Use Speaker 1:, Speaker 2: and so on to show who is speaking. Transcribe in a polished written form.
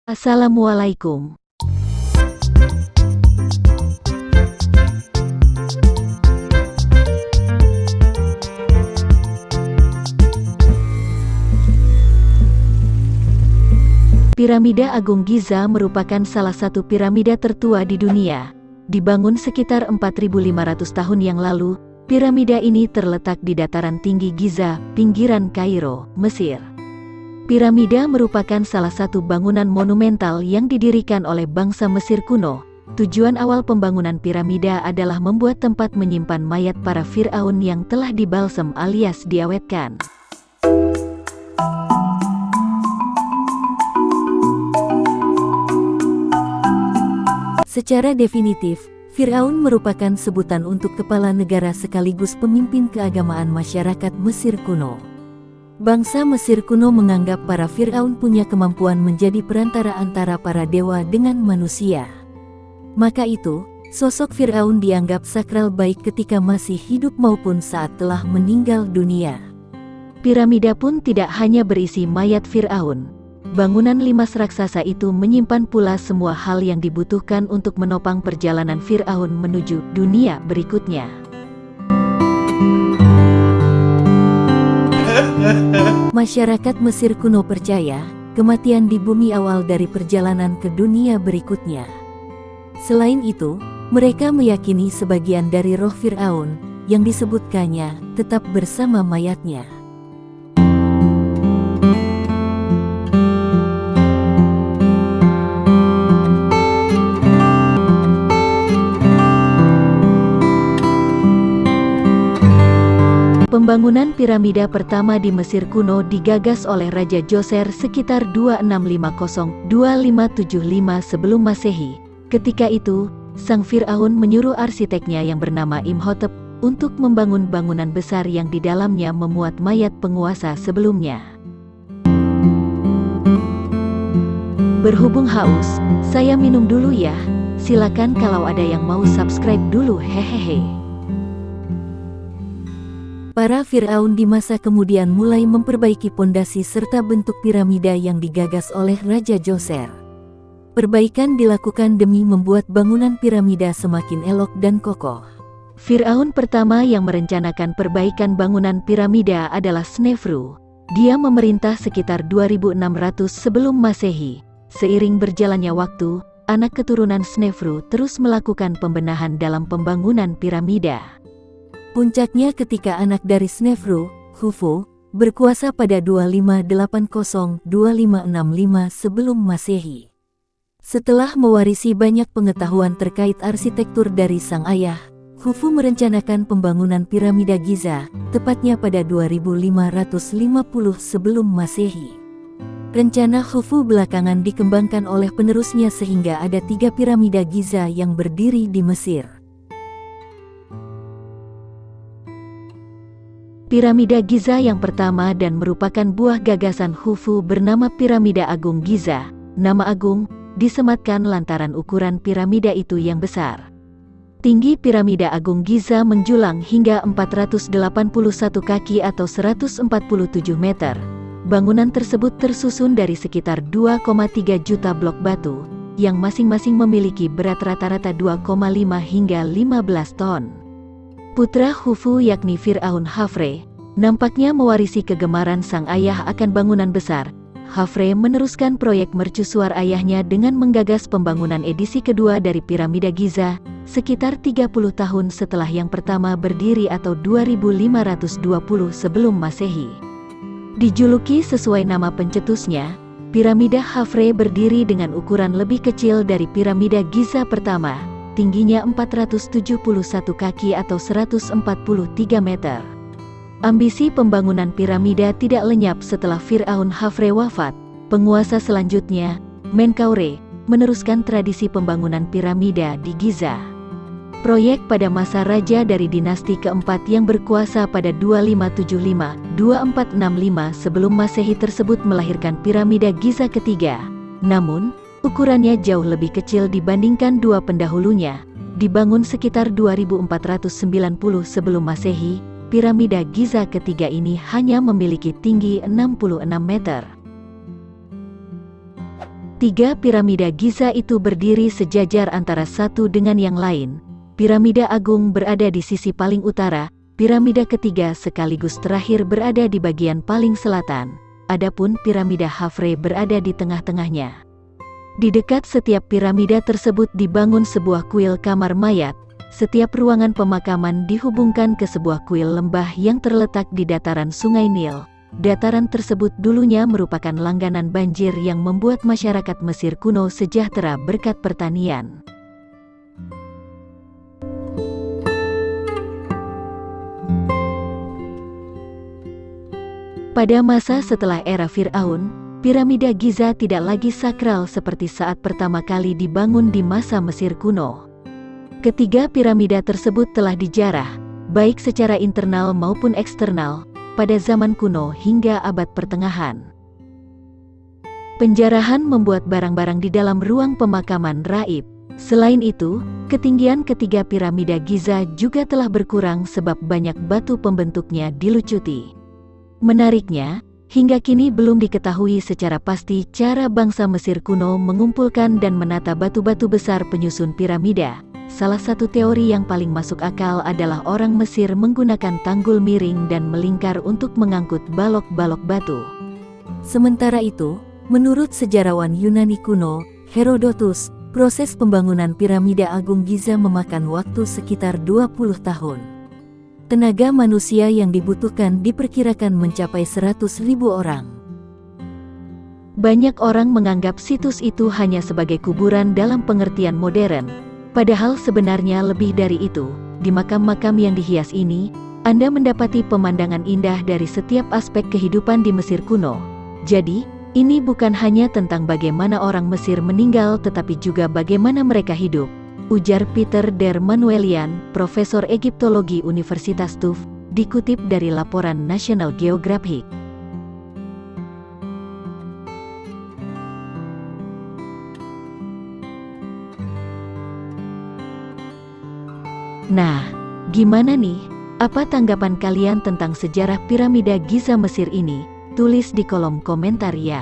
Speaker 1: Assalamualaikum. Piramida Agung Giza merupakan salah satu piramida tertua di dunia. Dibangun sekitar 4.500 tahun yang lalu, piramida ini terletak di dataran tinggi Giza, pinggiran Kairo, Mesir. Piramida merupakan salah satu bangunan monumental yang didirikan oleh bangsa Mesir kuno. Tujuan awal pembangunan piramida adalah membuat tempat menyimpan mayat para Fir'aun yang telah dibalsem alias diawetkan. Secara definitif, Fir'aun merupakan sebutan untuk kepala negara sekaligus pemimpin keagamaan masyarakat Mesir kuno. Bangsa Mesir kuno menganggap para Fir'aun punya kemampuan menjadi perantara antara para dewa dengan manusia. Maka itu, sosok Fir'aun dianggap sakral baik ketika masih hidup maupun saat telah meninggal dunia. Piramida pun tidak hanya berisi mayat Fir'aun. Bangunan limas raksasa itu menyimpan pula semua hal yang dibutuhkan untuk menopang perjalanan Fir'aun menuju dunia berikutnya. Masyarakat Mesir kuno percaya, kematian di bumi awal dari perjalanan ke dunia berikutnya. Selain itu, mereka meyakini sebagian dari roh Fir'aun, yang disebutkannya, tetap bersama mayatnya. Pembangunan piramida pertama di Mesir kuno digagas oleh Raja Djoser sekitar 2650-2575 sebelum Masehi. Ketika itu, sang Fir'aun menyuruh arsiteknya yang bernama Imhotep untuk membangun bangunan besar yang di dalamnya memuat mayat penguasa sebelumnya. Berhubung haus, saya minum dulu ya. Silakan kalau ada yang mau subscribe dulu, hehehe. Para Fir'aun di masa kemudian mulai memperbaiki pondasi serta bentuk piramida yang digagas oleh Raja Djoser. Perbaikan dilakukan demi membuat bangunan piramida semakin elok dan kokoh. Fir'aun pertama yang merencanakan perbaikan bangunan piramida adalah Snefru. Dia memerintah sekitar 2600 sebelum Masehi. Seiring berjalannya waktu, anak keturunan Snefru terus melakukan pembenahan dalam pembangunan piramida. Puncaknya ketika anak dari Snefru, Khufu, berkuasa pada 2580-2565 sebelum Masehi. Setelah mewarisi banyak pengetahuan terkait arsitektur dari sang ayah, Khufu merencanakan pembangunan piramida Giza, tepatnya pada 2550 sebelum Masehi. Rencana Khufu belakangan dikembangkan oleh penerusnya sehingga ada 3 piramida Giza yang berdiri di Mesir. Piramida Giza yang pertama dan merupakan buah gagasan Khufu bernama Piramida Agung Giza. Nama Agung disematkan lantaran ukuran piramida itu yang besar. Tinggi Piramida Agung Giza menjulang hingga 481 kaki atau 147 meter. Bangunan tersebut tersusun dari sekitar 2,3 juta blok batu, yang masing-masing memiliki berat rata-rata 2,5 hingga 15 ton. Putra Khufu yakni Fir'aun Khafre, nampaknya mewarisi kegemaran sang ayah akan bangunan besar. Khafre meneruskan proyek mercusuar ayahnya dengan menggagas pembangunan edisi kedua dari piramida Giza, sekitar 30 tahun setelah yang pertama berdiri atau 2520 sebelum Masehi. Dijuluki sesuai nama pencetusnya, piramida Khafre berdiri dengan ukuran lebih kecil dari piramida Giza pertama. Tingginya 471 kaki atau 143 meter. Ambisi pembangunan piramida tidak lenyap setelah Fir'aun Khafre wafat. Penguasa selanjutnya, Menkaure, meneruskan tradisi pembangunan piramida di Giza. Proyek pada masa raja dari dinasti keempat yang berkuasa pada 2575-2465 sebelum Masehi tersebut melahirkan piramida Giza ketiga. Namun, ukurannya jauh lebih kecil dibandingkan dua pendahulunya. Dibangun sekitar 2490 sebelum Masehi, piramida Giza ketiga ini hanya memiliki tinggi 66 meter. Tiga piramida Giza itu berdiri sejajar antara satu dengan yang lain. Piramida Agung berada di sisi paling utara, piramida ketiga sekaligus terakhir berada di bagian paling selatan. Adapun piramida Khafre berada di tengah-tengahnya. Di dekat setiap piramida tersebut dibangun sebuah kuil kamar mayat. Setiap ruangan pemakaman dihubungkan ke sebuah kuil lembah yang terletak di dataran Sungai Nil. Dataran tersebut dulunya merupakan langganan banjir yang membuat masyarakat Mesir kuno sejahtera berkat pertanian. Pada masa setelah era Fir'aun, piramida Giza tidak lagi sakral seperti saat pertama kali dibangun di masa Mesir kuno. Ketiga piramida tersebut telah dijarah, baik secara internal maupun eksternal, pada zaman kuno hingga abad pertengahan. Penjarahan membuat barang-barang di dalam ruang pemakaman raib. Selain itu, ketinggian ketiga piramida Giza juga telah berkurang sebab banyak batu pembentuknya dilucuti. Menariknya, hingga kini belum diketahui secara pasti cara bangsa Mesir kuno mengumpulkan dan menata batu-batu besar penyusun piramida. Salah satu teori yang paling masuk akal adalah orang Mesir menggunakan tanggul miring dan melingkar untuk mengangkut balok-balok batu. Sementara itu, menurut sejarawan Yunani kuno, Herodotus, proses pembangunan piramida Agung Giza memakan waktu sekitar 20 tahun. Tenaga manusia yang dibutuhkan diperkirakan mencapai 100.000 orang. Banyak orang menganggap situs itu hanya sebagai kuburan dalam pengertian modern. Padahal sebenarnya lebih dari itu. Di makam-makam yang dihias ini, Anda mendapati pemandangan indah dari setiap aspek kehidupan di Mesir kuno. Jadi, ini bukan hanya tentang bagaimana orang Mesir meninggal tetapi juga bagaimana mereka hidup, ujar Peter der Manuelian, Profesor Egiptologi Universitas Tufts, dikutip dari laporan National Geographic. Nah, gimana nih? Apa tanggapan kalian tentang sejarah piramida Giza Mesir ini? Tulis di kolom komentar ya.